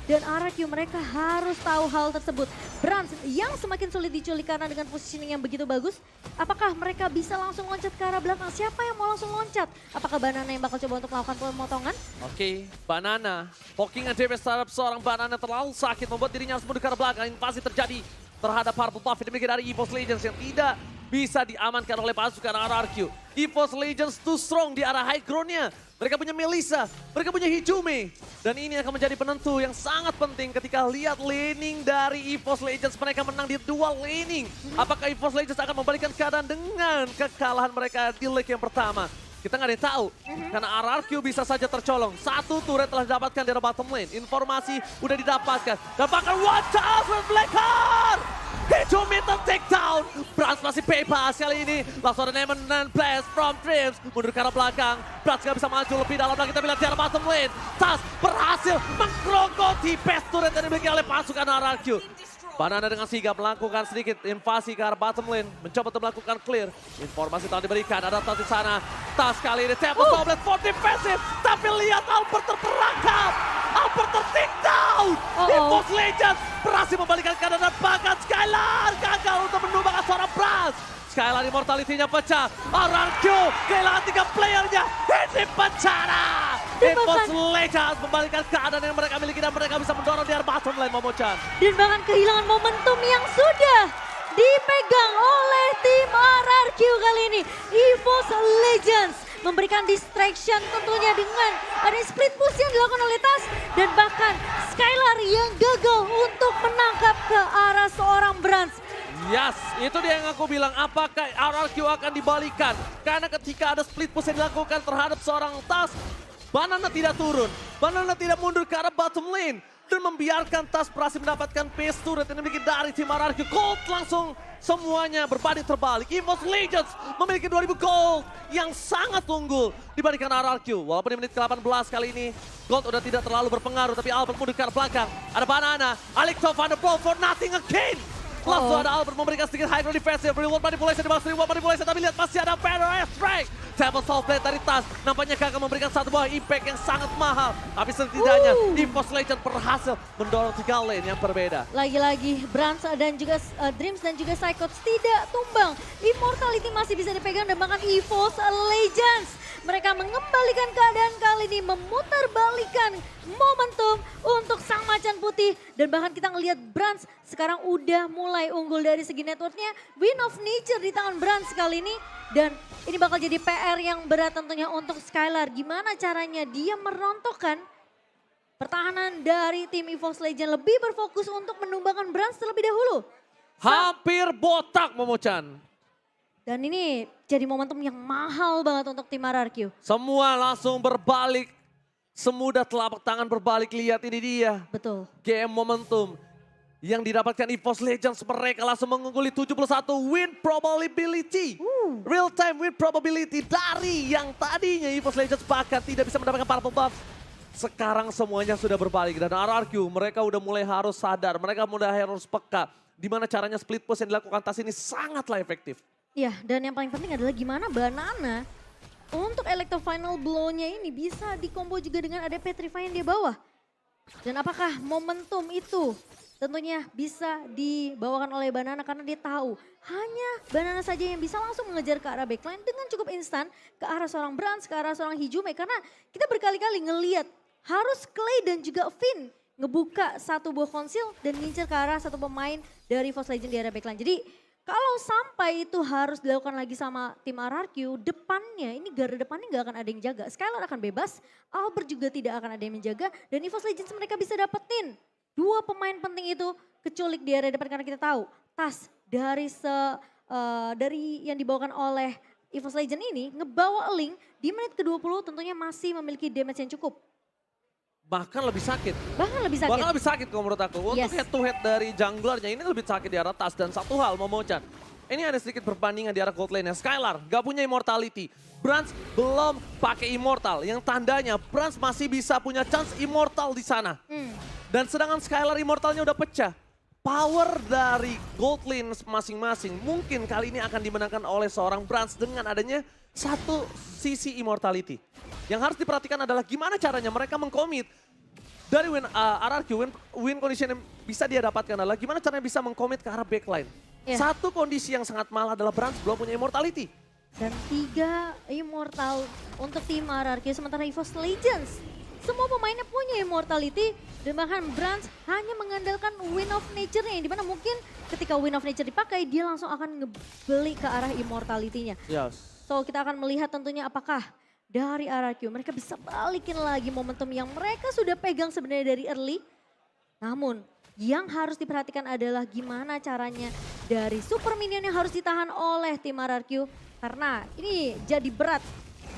Dan RRQ mereka harus tahu hal tersebut. Brands yang semakin sulit diculik karena dengan positioning yang begitu bagus. Apakah mereka bisa langsung loncat ke arah belakang? Siapa yang mau langsung loncat? Apakah Banana yang bakal coba untuk melakukan pemotongan? Oke, Banana. Poking and damage terhadap seorang Banana terlalu sakit membuat dirinya harus mundur ke arah belakang. Invasi terjadi terhadap Purple Buff yang dimiliki dari EVOS Legends yang tidak bisa diamankan oleh pasukan RRQ. EVOS Legends too strong di arah high ground-nya. Mereka punya Melissa, mereka punya Hijume. Dan ini akan menjadi penentu yang sangat penting ketika lihat laning dari EVOS Legends. Mereka menang di dual laning. Apakah EVOS Legends akan membalikan keadaan dengan kekalahan mereka di leg yang pertama? Kita nggak ada yang tahu, karena RRQ bisa saja tercolong. Satu turret telah didapatkan dari bottom lane. Informasi udah didapatkan. Dan bahkan watch out with Blackheart! Hijume take down. Brands masih bebas kali ini. Langsung ada Nemen dan Blast from Dreams. Mundur ke arah belakang. Brands nggak bisa maju lebih dalam lagi. Kita lihat di arah bottom lane. Tas berhasil menggerogoti best turret yang dimiliki oleh pasukan RRQ. Banana dengan sigap melakukan sedikit invasi ke arah bottom lane. Mencoba untuk melakukan clear. Informasi telah diberikan. Ada Tas di sana. Tas kali ini Temple Soul Blade for defensive. Tapi lihat Albert terperangkap. Albert ter-take down. EVOS Legends berhasil membalikan keadaan dan bahkan Skylar gagal untuk menumbangkan seorang Brands. Skylar immortality-nya pecah. RRQ kehilangan 3 playernya. Ini bencana. EVOS Legends membalikan keadaan yang mereka miliki dan mereka bisa mendorong di arah bottom lane, Momochan. Dan bahkan kehilangan momentum yang sudah dipegang oleh tim RRQ kali ini. EVOS Legends memberikan distraction tentunya dengan ada split push yang dilakukan oleh Tas. Dan bahkan Skylar yang gagal untuk menangkap ke arah seorang Brands. Yes, itu dia yang aku bilang. Apakah RRQ akan dibalikan? Karena ketika ada split push yang dilakukan terhadap seorang Tas, Banana tidak turun. Banana tidak mundur ke arah bottom lane. Dan membiarkan Tas berhasil mendapatkan pace turret yang dimiliki dari tim RRQ. Gold langsung semuanya berbanding terbalik. EVOS Legends memiliki 2000 gold yang sangat unggul dibandingkan RRQ. Walaupun di menit ke-18 kali ini gold udah tidak terlalu berpengaruh. Tapi Albert mundur ke arah belakang. Ada Banana, Alecto Van der Ball for nothing again. Langsung ada Albert memberikan sedikit high ground defensive. Reward manipulation di bawah reward manipulation. Tapi lihat masih ada Better Strike. Temple Soul Blade dari Tas. Nampaknya gagal memberikan satu buah impact yang sangat mahal. Tapi setidaknya EVOS Legends berhasil mendorong 3 lane yang berbeda. Lagi-lagi Brands dan juga Dreams dan juga Psychops tidak tumbang. Immortality masih bisa dipegang dan bahkan EVOS Legends. Mereka mengembalikan keadaan kali ini, memutarbalikan momentum untuk sang macan putih. Dan bahkan kita ngelihat Brans sekarang udah mulai unggul dari segi networknya. Win of Nature di tangan Brans kali ini. Dan ini bakal jadi PR yang berat tentunya untuk Skylar. Gimana caranya dia merontokkan pertahanan dari tim EVOS Legends, lebih berfokus untuk menumbangkan Brans terlebih dahulu. Hampir botak Momochan. Dan ini jadi momentum yang mahal banget untuk tim RRQ. Semua langsung berbalik. Semudah telapak tangan berbalik, lihat ini dia. Betul. Game momentum yang didapatkan EVOS Legends, mereka langsung mengungguli 71 win probability. Real time win probability dari yang tadinya EVOS Legends bahkan tidak bisa mendapatkan purple buff. Sekarang semuanya sudah berbalik dan RRQ mereka udah mulai harus sadar, mereka udah harus peka. Dimana caranya split push yang dilakukan Tas ini sangatlah efektif. Ya, dan yang paling penting adalah gimana Banana untuk Electro Final Blow-nya ini bisa dikombo juga dengan ada Petrify yang di bawah. Dan apakah momentum itu tentunya bisa dibawakan oleh Banana karena dia tahu hanya Banana saja yang bisa langsung mengejar ke arah backline dengan cukup instan ke arah seorang Brans, ke arah seorang Hijume. Karena kita berkali-kali ngelihat harus Clay dan juga Finn ngebuka satu buah konsil dan ngincer ke arah satu pemain dari EVOS Legends di area backline. Jadi kalau sampai itu harus dilakukan lagi sama tim RRQ, depannya ini garda depannya nggak akan ada yang jaga. Skylar akan bebas, Albert juga tidak akan ada yang menjaga. Dan EVOS Legends mereka bisa dapetin dua pemain penting itu keculik di area depan karena kita tahu Tas dari yang dibawakan oleh EVOS Legends ini ngebawa Link di menit ke-20 tentunya masih memiliki damage yang cukup. Bahkan lebih sakit. Bahkan lebih sakit. Bahkan lebih sakit kalau menurut aku. Untuk head to head dari junglernya ini lebih sakit di arah Tas. Dan satu hal Momochan, ini ada sedikit perbandingan di arah gold lane-nya. Skylar gak punya immortality. Brans belum pakai immortal. Yang tandanya Brans masih bisa punya chance immortal di sana. Dan sedangkan Skylar immortalnya udah pecah. Power dari gold lane masing-masing mungkin kali ini akan dimenangkan oleh seorang Brans dengan adanya satu sisi immortality. Yang harus diperhatikan adalah gimana caranya mereka mengkomit. Dari RRQ, win condition yang bisa dia dapatkan adalah gimana caranya bisa mengkomit ke arah backline. Satu kondisi yang sangat mahal adalah Brans belum punya immortality. Dan 3 immortal untuk tim RRQ sementara EVOS Legends. Semua pemainnya punya immortality dan bahkan Brans hanya mengandalkan Win of Nature-nya. Yang dimana mungkin ketika Win of Nature dipakai dia langsung akan ngebeli ke arah immortality-nya. So kita akan melihat tentunya apakah dari RRQ mereka bisa balikin lagi momentum yang mereka sudah pegang sebenarnya dari early. Namun yang harus diperhatikan adalah gimana caranya dari super minion yang harus ditahan oleh tim RRQ. Karena ini jadi berat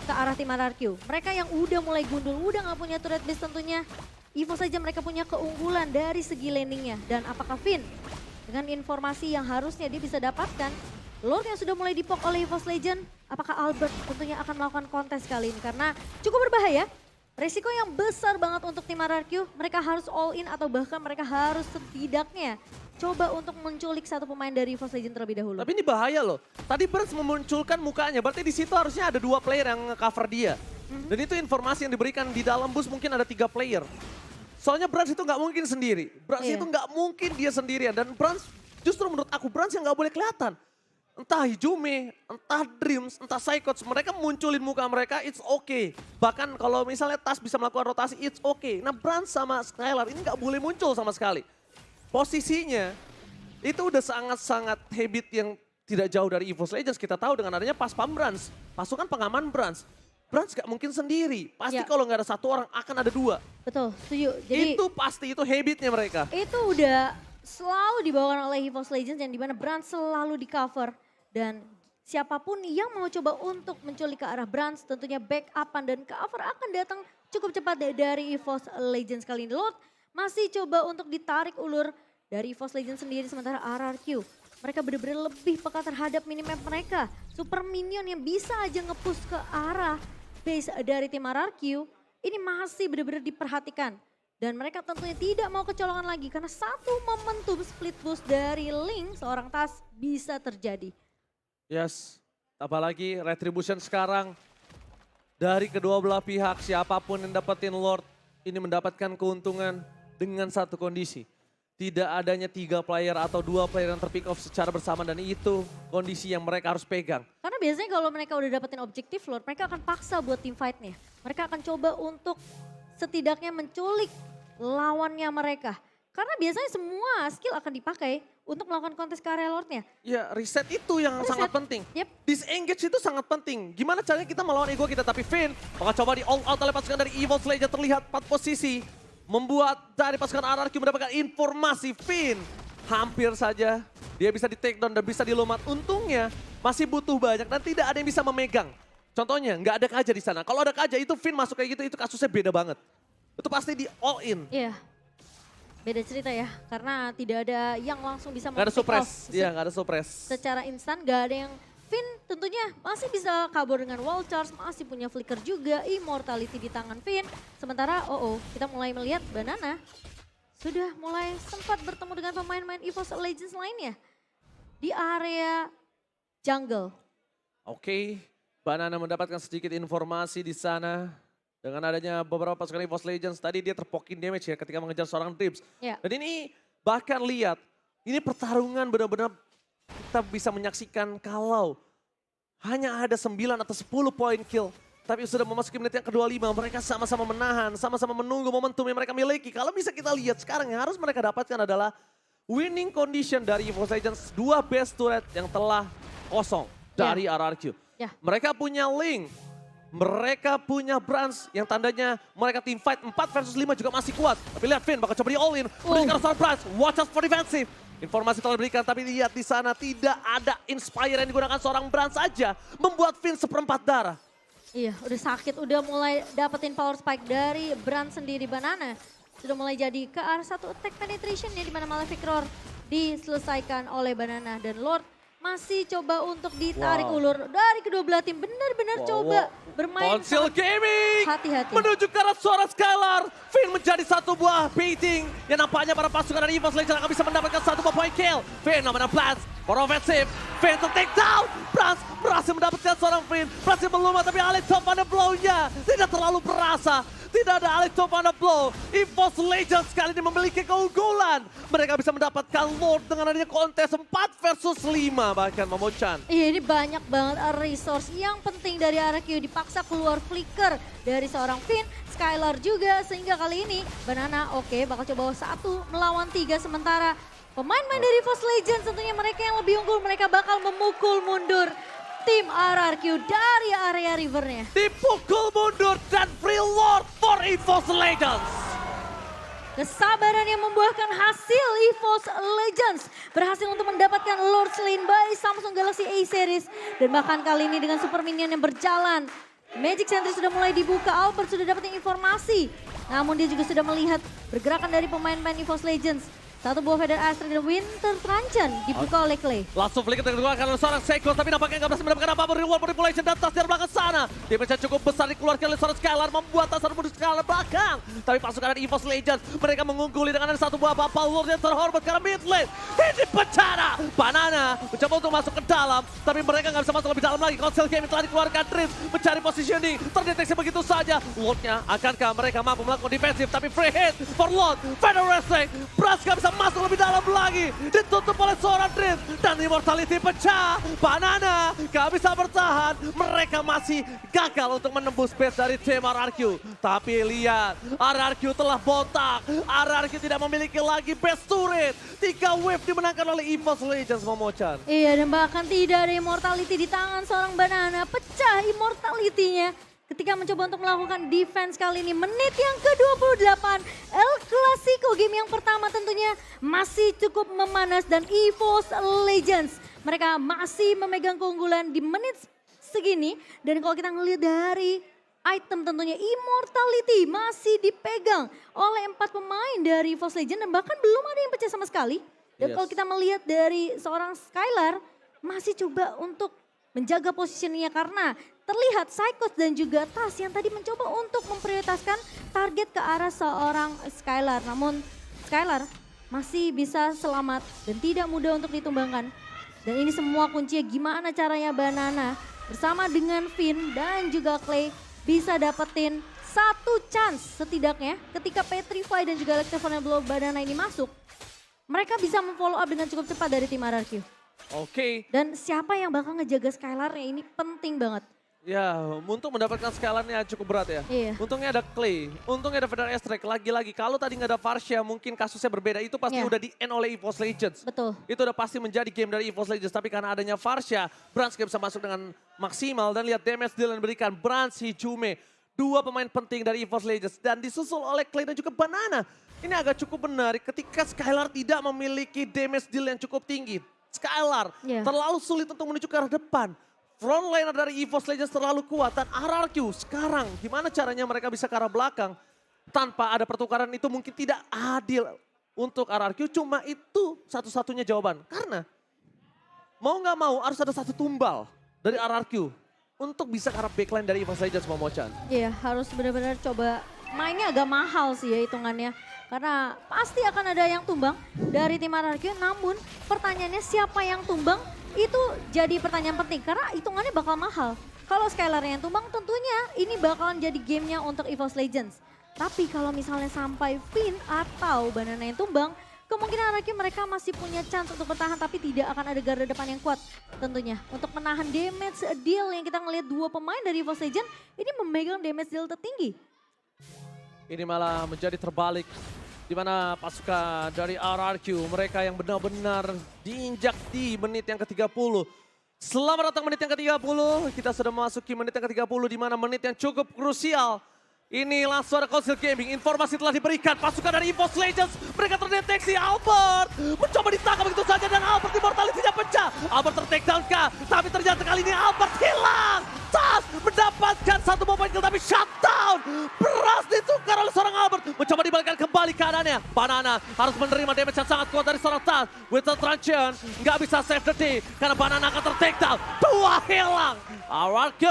ke arah tim RRQ. Mereka yang udah mulai gundul, udah gak punya turret base tentunya. EVO saja mereka punya keunggulan dari segi landingnya. Dan apakah Finn dengan informasi yang harusnya dia bisa dapatkan, Lord yang sudah mulai dipok oleh EVOS Legends, apakah Albert tentunya akan melakukan kontes kali ini? Karena cukup berbahaya, resiko yang besar banget untuk tim RRQ. Mereka harus all in atau bahkan mereka harus setidaknya coba untuk menculik satu pemain dari EVOS Legends terlebih dahulu. Tapi ini bahaya loh. Tadi Brans memunculkan mukanya, berarti di situ harusnya ada 2 player yang nge-cover dia. Dan itu informasi yang diberikan di dalam bus mungkin ada 3 player. Soalnya Brans itu nggak mungkin sendiri. Brans itu nggak mungkin dia sendirian. Dan Brans justru menurut aku Brans yang nggak boleh kelihatan. Entah Hijume, entah Dreams, entah Psychots, mereka munculin muka mereka, it's okay. Bahkan kalau misalnya Tas bisa melakukan rotasi, it's okay. Nah Brans sama Skylar ini nggak boleh muncul sama sekali. Posisinya itu udah sangat-sangat habit yang tidak jauh dari EVOS Legends. Kita tahu dengan adanya pas pam Brans, pasukan pengaman Brans. Brans gak mungkin sendiri, pasti kalau nggak ada 1 orang akan ada 2. Betul, setuju. Jadi itu pasti, itu habitnya mereka. Itu udah selalu dibawakan oleh EVOS Legends yang dimana Brans selalu di cover. Dan siapapun yang mau coba untuk menculik ke arah Brans tentunya backupan dan cover akan datang cukup cepat dari EVOS Legends kali ini. Lord masih coba untuk ditarik ulur dari EVOS Legends sendiri sementara RRQ. Mereka benar-benar lebih peka terhadap minimap mereka. Super minion yang bisa aja nge-push ke arah base dari tim RRQ ini masih benar-benar diperhatikan. Dan mereka tentunya tidak mau kecolongan lagi karena satu momentum split boost dari Link seorang Tas bisa terjadi. Yes, apalagi retribution sekarang dari kedua belah pihak, siapapun yang dapetin Lord ini mendapatkan keuntungan dengan satu kondisi. tidak adanya 3 player atau 2 player yang terpick off secara bersama dan itu kondisi yang mereka harus pegang. Karena biasanya kalau mereka udah dapetin objektif Lord, mereka akan paksa buat team fight-nya. Mereka akan coba untuk setidaknya menculik lawannya mereka. Karena biasanya semua skill akan dipakai untuk melakukan kontes ke area Lord-nya. Ya reset itu yang sangat penting. Yep. Disengage itu sangat penting. Gimana caranya kita melawan ego kita, tapi Finn bakal coba di all out oleh pasukan dari Evil Slayer, terlihat 4 posisi. Membuat dari pasukan RRQ mendapatkan informasi. Finn hampir saja dia bisa di take down dan bisa dilumat. Untungnya masih butuh banyak dan tidak ada yang bisa memegang. Contohnya nggak ada Kaja di sana. Kalau ada Kaja itu Finn masuk kayak gitu itu kasusnya beda banget. Itu pasti di all in. Iya. Beda cerita ya, karena tidak ada yang langsung bisa Gak ada suppress, iya gak ada suppress. secara instan, gak ada yang Finn tentunya masih bisa kabur dengan wall charge, masih punya flicker juga, immortality di tangan Finn. Sementara kita mulai melihat Banana sudah mulai sempat bertemu dengan pemain-pemain EVOS Legends lainnya di area jungle. Oke, Banana mendapatkan sedikit informasi di sana. Dengan adanya beberapa pasukan EVOS Legends, tadi dia terpokin damage ya ketika mengejar seorang Drips. Yeah. Dan ini bahkan lihat, ini pertarungan benar-benar kita bisa menyaksikan kalau hanya ada 9 atau 10 poin kill. Tapi sudah memasuki menit yang ke-25, mereka sama-sama menahan, sama-sama menunggu momentum yang mereka miliki. Kalau bisa kita lihat sekarang yang harus mereka dapatkan adalah winning condition dari EVOS Legends. 2 base turret yang telah kosong dari RRQ. Yeah. Mereka punya Link. Mereka punya Brans yang tandanya mereka team fight 4 versus 5 juga masih kuat. Tapi lihat Finn bakal coba di all in. Berikan seorang Brans, watch out for defensive. Informasi telah diberikan tapi lihat di sana tidak ada Inspire yang digunakan seorang Brans saja. Membuat Finn seperempat darah. Iya, udah sakit, udah mulai dapetin power spike dari Brand sendiri. Banana sudah mulai jadi ke arah satu attack penetration ya, di mana Malefic Roar diselesaikan oleh Banana. Dan Lord masih coba untuk ditarik ulur dari kedua belah tim. Benar-benar coba bermain. Ponsil Gaming hati-hati. menuju ke arah suara Skylar. Finn menjadi satu buah baiting yang nampaknya para pasukan dari EVOS Legends akan bisa mendapatkan satu buah point kill. Finn namanya Blast for offensive. Finn to take down. Brans berhasil mendapatkan seorang Finn. Berhasil melumat tapi Alex Top pada blow-nya tidak terlalu berasa. Tidak ada Alex Top pada blow. EVOS Legends kali ini memiliki keunggulan. Mereka bisa mendapatkan Lord dengan adanya kontes 4 versus 5 bahkan Momochan. Iya, ini banyak banget resource yang penting dari RRQ. Dipaksa keluar flicker dari seorang Finn, Skylar juga. Sehingga kali ini Banana bakal coba 1 melawan 3. Sementara pemain-pemain dari EVOS Legends tentunya mereka yang lebih unggul. Mereka bakal memukul mundur tim RRQ dari area rivernya. Dipukul mundur dan free Lord for EVOS Legends. Kesabaran yang membuahkan hasil. EVOS Legends berhasil untuk mendapatkan Lord Slain by Samsung Galaxy A Series. Dan bahkan kali ini dengan super minion yang berjalan, Magic Sentry sudah mulai dibuka. Albert sudah dapetin informasi. Namun dia juga sudah melihat pergerakan dari pemain-pemain EVOS Legends. Satu buah Feather Astra dan Winter Truncheon dibuka oleh Clay. Langsung flicker dikeluarkan oleh seorang Seiko, tapi nampaknya nggak berhasil mendapatkan apa-apa. Reward manipulation dan tas dari belakang sana. Damage cukup besar dikeluarkan oleh seorang Skylar, membuat tas menuju Skylar belakang. Tapi pasukan dari EVOS Legends, mereka mengungguli dengan ada satu buah Bapak Lord yang terhormat karena mid lane. Ini bencana. Banana mencoba untuk masuk ke dalam, tapi mereka nggak bisa masuk lebih dalam lagi. Console Gaming telah dikeluarkan Drift, mencari positioning, terdeteksi begitu saja. Lordnya, akankah mereka mampu melakukan defensif, tapi free hit for Lord. Final Wrestling, Brass nggak bisa masuk lebih dalam lagi, ditutup oleh seorang Drift dan immortality pecah. Banana gak bisa bertahan, mereka masih gagal untuk menembus base dari tim RRQ. Tapi lihat, RRQ telah botak, RRQ tidak memiliki lagi base turret. 3 wave dimenangkan oleh EVOS Legends, Momochan. Iya, dan bahkan tidak ada immortality di tangan seorang Banana. Pecah immortality-nya ketika mencoba untuk melakukan defense kali ini. Menit yang ke-28, El Clasico game yang pertama tentunya masih cukup memanas dan EVOS Legends mereka masih memegang keunggulan di menit segini. Dan kalau kita ngelihat dari item tentunya immortality masih dipegang oleh 4 pemain dari EVOS Legends dan bahkan belum ada yang pecah sama sekali. Dan kalau kita melihat dari seorang Skylar masih coba untuk menjaga posisinya karena terlihat Psychos dan juga Tas yang tadi mencoba untuk memprioritaskan target ke arah seorang Skylar. Namun Skylar masih bisa selamat dan tidak mudah untuk ditumbangkan. Dan ini semua kuncinya gimana caranya Banana bersama dengan Finn dan juga Clay bisa dapetin satu chance setidaknya ketika Petrify dan juga Electrified Blow Banana ini masuk. mereka bisa memfollow up dengan cukup cepat dari tim RRQ. Oke. Dan siapa yang bakal ngejaga Skylar-nya ini penting banget. Ya, untuk mendapatkan scalarnya cukup berat ya. Iya. Untungnya ada Clay, untungnya ada Feder Estrek. Lagi-lagi, kalau tadi nggak ada Varsha mungkin kasusnya berbeda. Itu pasti Iya. udah di-end oleh EVOS Legends. Betul. Itu udah pasti menjadi game dari EVOS Legends. Tapi karena adanya Varsha, Brans gak bisa masuk dengan maksimal. Dan lihat damage deal yang diberikan Brans, Hijume. Dua pemain penting dari EVOS Legends. Dan disusul oleh Clay dan juga Banana. Ini agak cukup menarik ketika Skylar tidak memiliki damage deal yang cukup tinggi. Skylar terlalu sulit untuk menuju ke arah depan. Frontliner dari EVOS Legends terlalu kuat dan RRQ sekarang gimana caranya mereka bisa ke arah belakang tanpa ada pertukaran itu mungkin tidak adil untuk RRQ. Cuma itu satu-satunya jawaban karena mau nggak mau harus ada satu tumbal dari RRQ untuk bisa ke arah backline dari EVOS Legends Momochan. Iya harus benar-benar coba mainnya agak mahal sih ya hitungannya. Karena pasti akan ada yang tumbang dari tim RRQ namun pertanyaannya siapa yang tumbang? Itu jadi pertanyaan penting karena hitungannya bakal mahal. Kalau Skylar yang tumbang tentunya ini bakalan jadi gamenya untuk EVOS Legends. Tapi kalau misalnya sampai Finn atau Banana yang tumbang, kemungkinan RRQ mereka masih punya chance untuk bertahan tapi tidak akan ada garda depan yang kuat tentunya. Untuk menahan damage deal yang kita ngelihat dua pemain dari EVOS Legends ini memegang damage deal tertinggi. Ini malah menjadi terbalik. Di mana pasukan dari RRQ, mereka yang benar-benar diinjak di menit yang ke-30. Selamat datang menit yang ke-30, kita sudah memasuki menit yang ke-30 di mana menit yang cukup krusial. Inilah suara Council Gaming, informasi telah diberikan pasukan dari EVOS Legends. Mereka terdeteksi, Albert mencoba ditangkap begitu saja dan Albert immortality-nya pecah. Albert ter-takedown kah? Tapi ternyata kali ini Albert hilang. Tas mendapatkan satu moment kill tapi shutdown. Beras ditukar oleh seorang Albert. Mencoba dibalikkan kembali keadaannya. Banana harus menerima damage yang sangat kuat dari seorang Tas. With the truncheon, nggak bisa save the day. Karena Banana akan ter-takedown. Dua hilang. RRQ.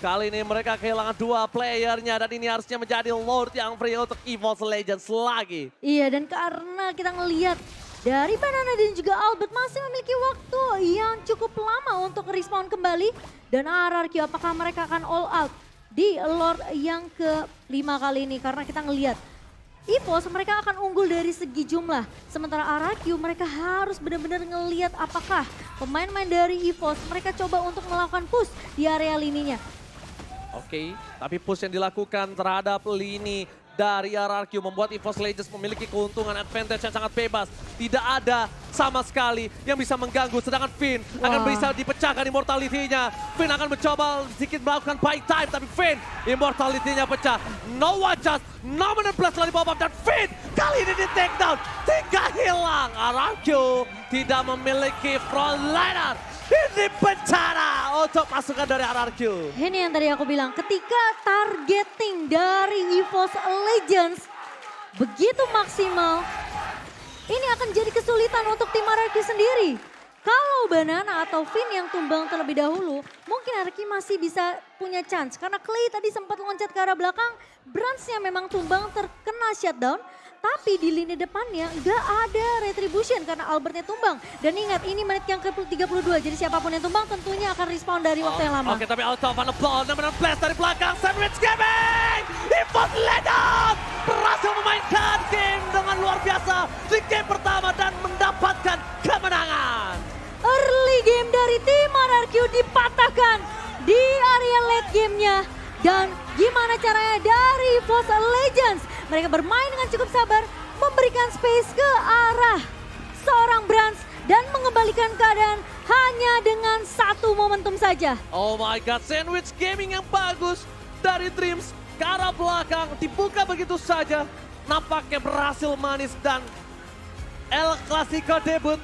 Kali ini mereka kehilangan dua playernya dan ini harusnya menjadi Lord yang free untuk EVOS Legends lagi. Iya dan karena kita ngelihat dari Banana dan juga Albert masih memiliki waktu yang cukup lama untuk respawn kembali. Dan RRQ apakah mereka akan all out di Lord yang ke-5 kali ini. Karena kita ngelihat EVOS mereka akan unggul dari segi jumlah. Sementara RRQ mereka harus benar-benar ngelihat apakah pemain-pemain dari EVOS mereka coba untuk melakukan push di area lininya. Oke, tapi push yang dilakukan terhadap lini dari RRQ membuat EVOS Legends memiliki keuntungan advantage yang sangat bebas. Tidak ada sama sekali yang bisa mengganggu, sedangkan Finn akan bisa dipecahkan immortality-nya. Finn akan mencoba sedikit melakukan buy time, tapi Finn immortality-nya pecah. No one just, no menit plus lagi bawah dan Finn kali ini di take down. 3 hilang, RRQ tidak memiliki frontliner. Ini bencana untuk pasukan dari RRQ. Ini yang tadi aku bilang, ketika targeting dari EVOS Legends begitu maksimal, ini akan jadi kesulitan untuk tim RRQ sendiri. Kalau Banana atau Finn yang tumbang terlebih dahulu, mungkin RRQ masih bisa punya chance. Karena Clay tadi sempat loncat ke arah belakang, Brans-nya memang tumbang terkena shutdown. Tapi di lini depannya nggak ada retribution karena Albertnya tumbang. Dan ingat ini menit yang ke-32, jadi siapapun yang tumbang tentunya akan respawn dari waktu yang lama. Oke, tapi out of the ball, benar blast dari belakang, Sandwich Gaming! EVOS Legends berhasil memainkan game dengan luar biasa di game pertama dan mendapatkan kemenangan. Early game dari tim RRQ dipatahkan di area late gamenya. Dan gimana caranya dari EVOS Legends? Mereka bermain dengan cukup sabar, memberikan space ke arah seorang Brans dan mengembalikan keadaan hanya dengan satu momentum saja. Oh my god, Sandwich Gaming yang bagus dari Dreams ke arah belakang, dibuka begitu saja. Nampaknya berhasil manis dan El Clasico debut.